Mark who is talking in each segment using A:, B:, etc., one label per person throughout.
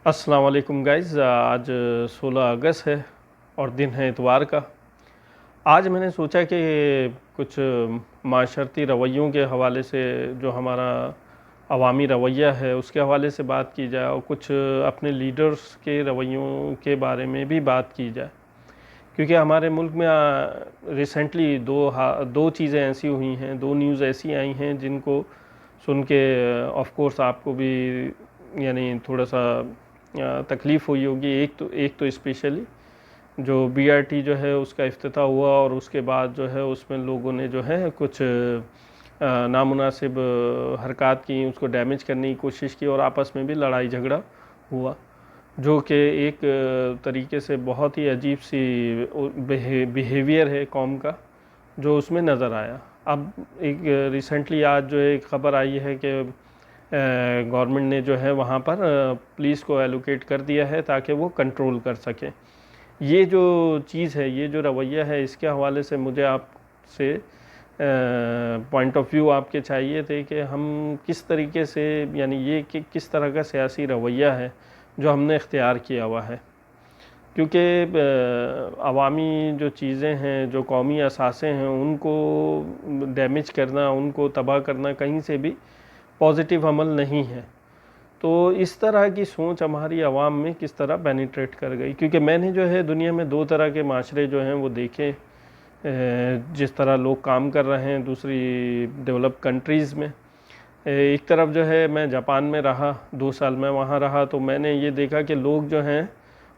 A: अस्सलाम वालेकुम गाइज़। आज 16 अगस्त है और दिन है इतवार का। आज मैंने सोचा कि कुछ माशरती रवैयों के हवाले से जो हमारा अवामी रवैया है उसके हवाले से बात की जाए और कुछ अपने लीडर्स के रवैयों के बारे में भी बात की जाए, क्योंकि हमारे मुल्क में रिसेंटली दो चीज़ें ऐसी हुई हैं, दो न्यूज़ ऐसी आई हैं जिनको सुन के ऑफ कोर्स आपको भी यानी थोड़ा सा तकलीफ़ हुई होगी। एक तो स्पेशली जो बीआरटी जो है उसका इफ्तिताह हुआ और उसके बाद जो है उसमें लोगों ने जो है कुछ नामुनासिब हरकत की, उसको डैमेज करने की कोशिश की और आपस में भी लड़ाई झगड़ा हुआ, जो कि एक तरीके से बहुत ही अजीब सी बिहेवियर है कौम का जो उसमें नज़र आया। अब एक रिसेंटली आज जो एक ख़बर आई है कि गवर्नमेंट ने जो है वहाँ पर पुलिस को एलोकेट कर दिया है ताकि वो कंट्रोल कर सकें। ये जो चीज़ है, ये जो रवैया है, इसके हवाले से मुझे आपसे पॉइंट ऑफ व्यू आपके चाहिए थे कि हम किस तरीके से, यानी ये कि किस तरह का सियासी रवैया है जो हमने इख्तियार किया हुआ है, क्योंकि अवामी जो चीज़ें हैं, जो कौमी असासें हैं, उनको डैमेज करना, उनको तबाह करना कहीं से भी पॉजिटिव अमल नहीं है। तो इस तरह की सोच हमारी आवाम में किस तरह पेनिट्रेट कर गई, क्योंकि मैंने जो है दुनिया में दो तरह के माशरे जो हैं वो देखे, जिस तरह लोग काम कर रहे हैं दूसरी डेवलप कंट्रीज़ में। एक तरफ जो है मैं जापान में रहा, 2 साल में वहाँ रहा, तो मैंने ये देखा कि लोग जो हैं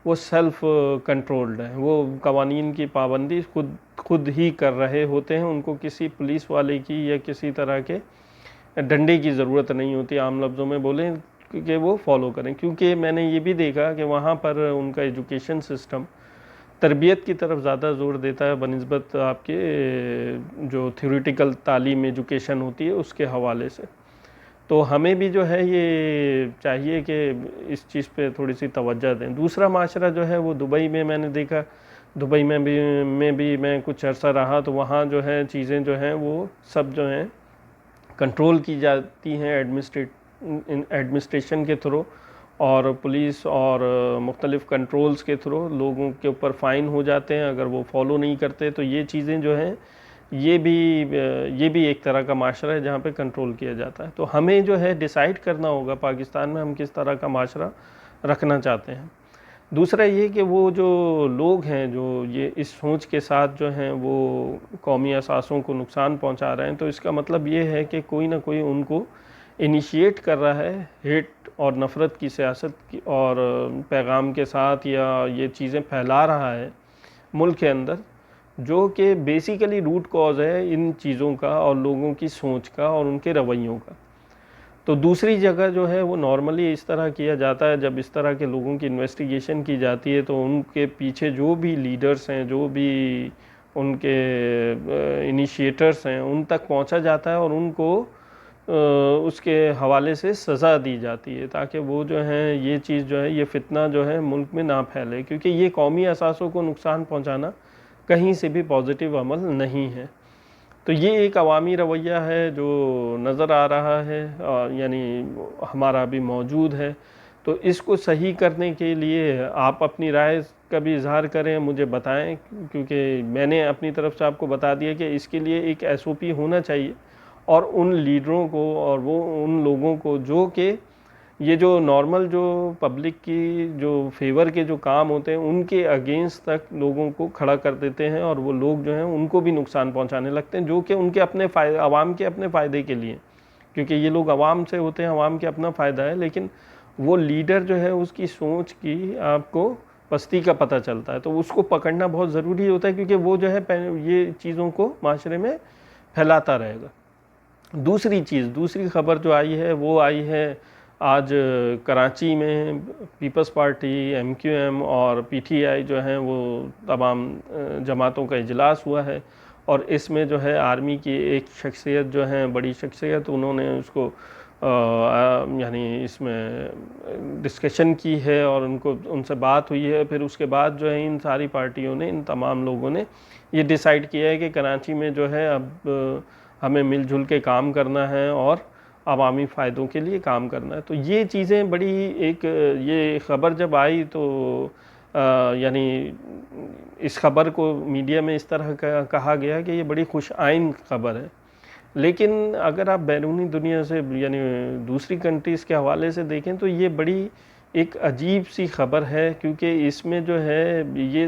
A: वो सेल्फ़ कंट्रोल्ड हैं, वो कवानीन की पाबंदी खुद ही कर रहे होते हैं। उनको किसी पुलिस वाले की या किसी तरह के डंडे की ज़रूरत नहीं होती, आम लफ्ज़ों में बोलें, कि वो फॉलो करें। क्योंकि मैंने ये भी देखा कि वहाँ पर उनका एजुकेशन सिस्टम तरबियत की तरफ ज़्यादा ज़ोर देता है बनिस्बत आपके जो थ्योरेटिकल तालीम एजुकेशन होती है उसके हवाले से। तो हमें भी जो है ये चाहिए कि इस चीज़ पे थोड़ी सी तवज्जो दें। दूसरा माशरा जो है वो दुबई में मैंने देखा, दुबई में भी मैं कुछ अर्सा रहा, तो वहाँ जो है चीज़ें जो हैं वो सब जो हैं कंट्रोल की जाती हैं एडमिनिस्ट्रेशन के थ्रू और पुलिस और मुख्तलिफ़ कंट्रोल्स के थ्रू। लोगों के ऊपर फ़ाइन हो जाते हैं अगर वो फॉलो नहीं करते। तो ये चीज़ें जो हैं ये भी एक तरह का माशरा है जहाँ पे कंट्रोल किया जाता है। तो हमें जो है डिसाइड करना होगा पाकिस्तान में हम किस तरह का माशरा रखना चाहते हैं। दूसरा ये कि वो जो लोग हैं जो ये इस सोच के साथ जो हैं वो कौमी असासों को नुकसान पहुंचा रहे हैं, तो इसका मतलब ये है कि कोई ना कोई उनको इनिशिएट कर रहा है हेट और नफ़रत की सियासत की और पैगाम के साथ, या ये चीज़ें फैला रहा है मुल्क के अंदर, जो कि बेसिकली रूट कॉज है इन चीज़ों का और लोगों की सोच का और उनके रवैयों का। तो दूसरी जगह जो है वो नॉर्मली इस तरह किया जाता है, जब इस तरह के लोगों की इन्वेस्टिगेशन की जाती है तो उनके पीछे जो भी लीडर्स हैं, जो भी उनके इनिशिएटर्स हैं, उन तक पहुंचा जाता है और उनको उसके हवाले से सज़ा दी जाती है, ताकि वो जो हैं ये चीज़ जो है, ये फितना जो है मुल्क में ना फैले, क्योंकि ये कौमी असासों को नुकसान पहुंचाना कहीं से भी पॉजिटिव अमल नहीं है। तो ये एक अवामी रवैया है जो नज़र आ रहा है, यानी हमारा भी मौजूद है। तो इसको सही करने के लिए आप अपनी राय का भी इज़हार करें, मुझे बताएं, क्योंकि मैंने अपनी तरफ से आपको बता दिया कि इसके लिए एक एसओपी होना चाहिए और उन लीडरों को और वो उन लोगों को जो कि ये जो नॉर्मल जो पब्लिक की जो फेवर के जो काम होते हैं उनके अगेंस्ट तक लोगों को खड़ा कर देते हैं और वो लोग जो हैं उनको भी नुकसान पहुंचाने लगते हैं, जो कि उनके अपने फ़ायदे, आवाम के अपने फ़ायदे के लिए, क्योंकि ये लोग आवाम से होते हैं, आवाम के अपना फ़ायदा है, लेकिन वो लीडर जो है उसकी सोच की आपको पस्ती का पता चलता है, तो उसको पकड़ना बहुत ज़रूरी होता है, क्योंकि वो जो है ये चीज़ों को माशरे में फैलाता रहेगा। दूसरी खबर जो आई है वो आई है आज कराची में पीपल्स पार्टी, एमक्यूएम और पीटीआई जो हैं वो तमाम जमातों का इजलास हुआ है और इसमें जो है आर्मी की एक शख्सियत जो है, बड़ी शख्सियत, उन्होंने उसको यानी इसमें डिस्कशन की है और उनसे बात हुई है। फिर उसके बाद जो है इन सारी पार्टियों ने, इन तमाम लोगों ने ये डिसाइड किया है कि कराची में जो है अब हमें मिलजुल के काम करना है और अवामी फ़ायदों के लिए काम करना है। तो ये चीज़ें बड़ी एक ये ख़बर जब आई तो यानी इस ख़बर को मीडिया में इस तरह का कहा गया कि ये बड़ी खुश आइंद ख़बर है। लेकिन अगर आप बैरूनी दुनिया से यानी दूसरी कंट्रीज़ के हवाले से देखें तो ये बड़ी एक अजीब सी ख़बर है, क्योंकि इसमें जो है ये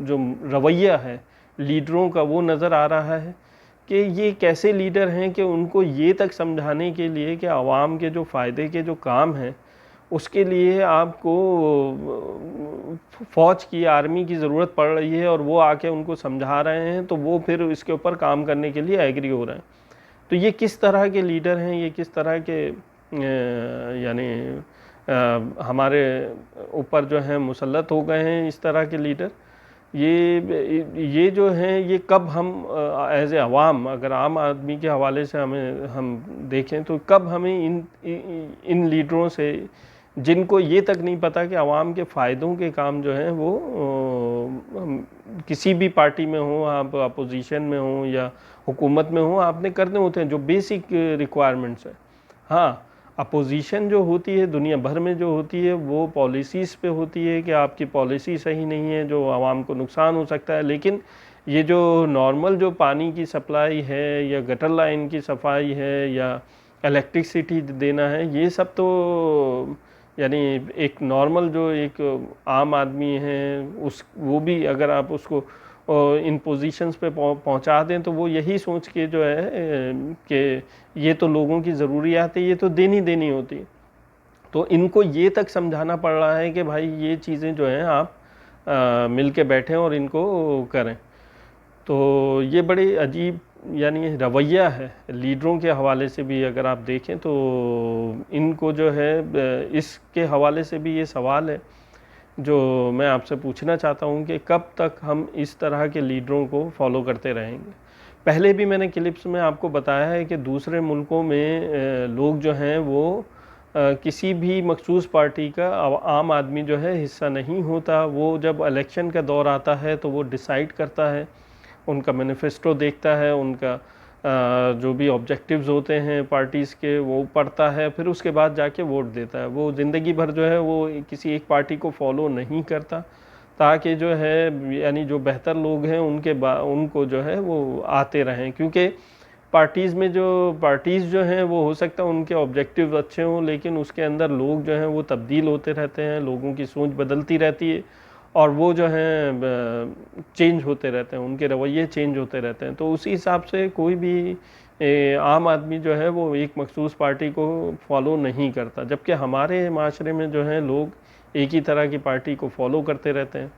A: जो रवैया है लीडरों का वो नज़र आ रहा है कि ये कैसे लीडर हैं कि उनको ये तक समझाने के लिए कि आवाम के जो फ़ायदे के जो काम हैं उसके लिए आपको फ़ौज की, आर्मी की ज़रूरत पड़ रही है, और वो आके उनको समझा रहे हैं तो वो फिर इसके ऊपर काम करने के लिए एग्री हो रहे हैं। तो ये किस तरह के लीडर हैं, ये किस तरह के यानी हमारे ऊपर जो है मुसल्लत हो गए हैं इस तरह के लीडर, ये जो हैं ये कब हम एज ए अवाम, अगर आम आदमी के हवाले से हम देखें तो कब हमें इन लीडरों से, जिनको ये तक नहीं पता कि आवाम के फ़ायदों के काम जो हैं वो किसी भी पार्टी में हो, आप अपोजिशन में हो या हुकूमत में हो, आपने करने होते हैं जो बेसिक रिक्वायरमेंट्स है। हाँ, अपोजिशन जो होती है दुनिया भर में जो होती है वो पॉलिसीज़ पे होती है कि आपकी पॉलिसी सही नहीं है, जो आवाम को नुकसान हो सकता है। लेकिन ये जो नॉर्मल जो पानी की सप्लाई है या गटर लाइन की सफाई है या इलेक्ट्रिसिटी देना है, ये सब तो यानी एक नॉर्मल जो एक आम आदमी है उस वो भी अगर आप उसको इन पोजीशंस पे पहुंचा दें तो वो यही सोच के जो है कि ये तो लोगों की ज़रूरियात है, ये तो देनी होती है। तो इनको ये तक समझाना पड़ रहा है कि भाई ये चीज़ें जो हैं आप मिल के बैठें और इनको करें। तो ये बड़ी अजीब यानी रवैया है लीडरों के हवाले से भी अगर आप देखें तो इनको जो है इसके हवाले से भी ये सवाल है जो मैं आपसे पूछना चाहता हूँ कि कब तक हम इस तरह के लीडरों को फॉलो करते रहेंगे। पहले भी मैंने क्लिप्स में आपको बताया है कि दूसरे मुल्कों में लोग जो हैं वो किसी भी मखसूस पार्टी का आम आदमी जो है हिस्सा नहीं होता। वो जब इलेक्शन का दौर आता है तो वो डिसाइड करता है, उनका मैनिफेस्टो देखता है, उनका जो भी ऑब्जेक्टिव्स होते हैं पार्टीज़ के वो पढ़ता है, फिर उसके बाद जाके वोट देता है। वो ज़िंदगी भर जो है वो किसी एक पार्टी को फॉलो नहीं करता, ताकि जो है यानी जो बेहतर लोग हैं उनको जो है वो आते रहें। क्योंकि पार्टीज़ जो हैं वो हो सकता है उनके ऑब्जेक्टिव अच्छे हों, लेकिन उसके अंदर लोग जो हैं वो तब्दील होते रहते हैं, लोगों की सोच बदलती रहती है और वो जो हैं चेंज होते रहते हैं, उनके रवैये चेंज होते रहते हैं। तो उसी हिसाब से कोई भी आम आदमी जो है वो एक मखसूस पार्टी को फॉलो नहीं करता, जबकि हमारे माशरे में जो है लोग एक ही तरह की पार्टी को फॉलो करते रहते हैं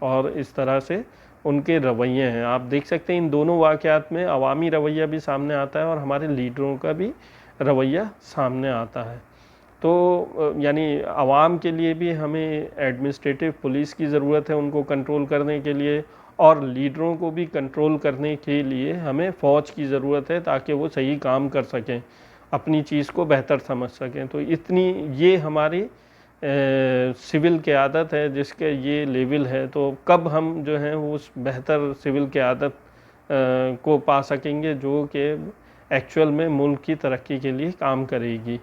A: और इस तरह से उनके रवैये हैं। आप देख सकते हैं इन दोनों वाक़यात में अवामी रवैया भी सामने आता है और हमारे लीडरों का भी रवैया सामने आता है। तो यानी आवाम के लिए भी हमें एडमिनिस्ट्रेटिव पुलिस की ज़रूरत है उनको कंट्रोल करने के लिए, और लीडरों को भी कंट्रोल करने के लिए हमें फ़ौज की ज़रूरत है ताकि वो सही काम कर सकें, अपनी चीज़ को बेहतर समझ सकें। तो इतनी ये हमारी सिविल क़यादत है जिसके ये लेवल है। तो कब हम जो हैं उस बेहतर सिविल क़यादत को पा सकेंगे जो कि एक्चुअल में मुल्क की तरक्की के लिए काम करेगी,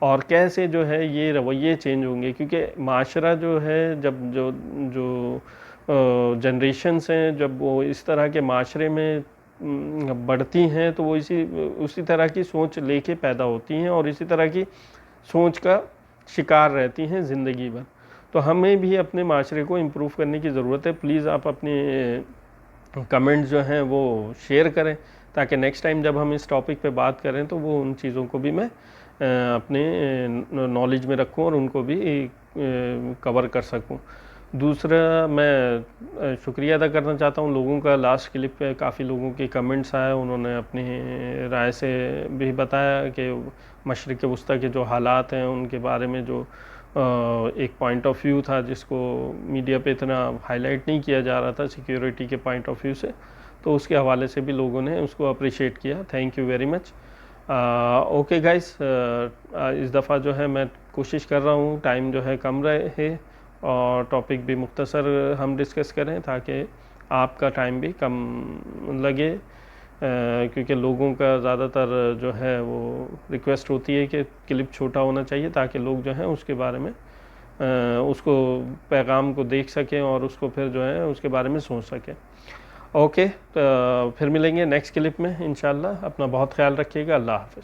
A: और कैसे जो है ये रवैये चेंज होंगे। क्योंकि माशरा जो है जब जो जनरेशन्स हैं जब वो इस तरह के माशरे में बढ़ती हैं तो वो उसी तरह की सोच लेके पैदा होती हैं और इसी तरह की सोच का शिकार रहती हैं ज़िंदगी भर। तो हमें भी अपने माशरे को इम्प्रूव करने की ज़रूरत है। प्लीज़ आप अपने कमेंट्स जो हैं वो शेयर करें ताकि नेक्स्ट टाइम जब हम इस टॉपिक पे बात करें तो वो उन चीज़ों को भी मैं अपने नॉलेज में रखूं और उनको भी कवर कर सकूं। दूसरा मैं शुक्रिया अदा करना चाहता हूं लोगों का। लास्ट क्लिप पे काफ़ी लोगों के कमेंट्स आए, उन्होंने अपनी राय से भी बताया कि मशरिक़ वस्ता के जो हालात हैं उनके बारे में जो एक पॉइंट ऑफ व्यू था जिसको मीडिया पे इतना हाईलाइट नहीं किया जा रहा था सिक्योरिटी के पॉइंट ऑफ व्यू से, तो उसके हवाले से भी लोगों ने उसको अप्रिशिएट किया। Thank you very much. Okay guys, इस दफ़ा जो है मैं कोशिश कर रहा हूँ टाइम जो है कम रहे और टॉपिक भी मुख्तसर हम डिस्कस करें ताकि आपका टाइम भी कम लगे। क्योंकि लोगों का ज़्यादातर जो है वो रिक्वेस्ट होती है कि क्लिप छोटा होना चाहिए ताकि लोग जो हैं उसके बारे में उसको पैगाम को देख सकें और उसको फिर जो है उसके बारे में सोच सकें। ओके, तो फिर मिलेंगे नेक्स्ट क्लिप में इंशाल्लाह। अपना बहुत ख्याल रखिएगा। अल्लाह हाफ़िज़।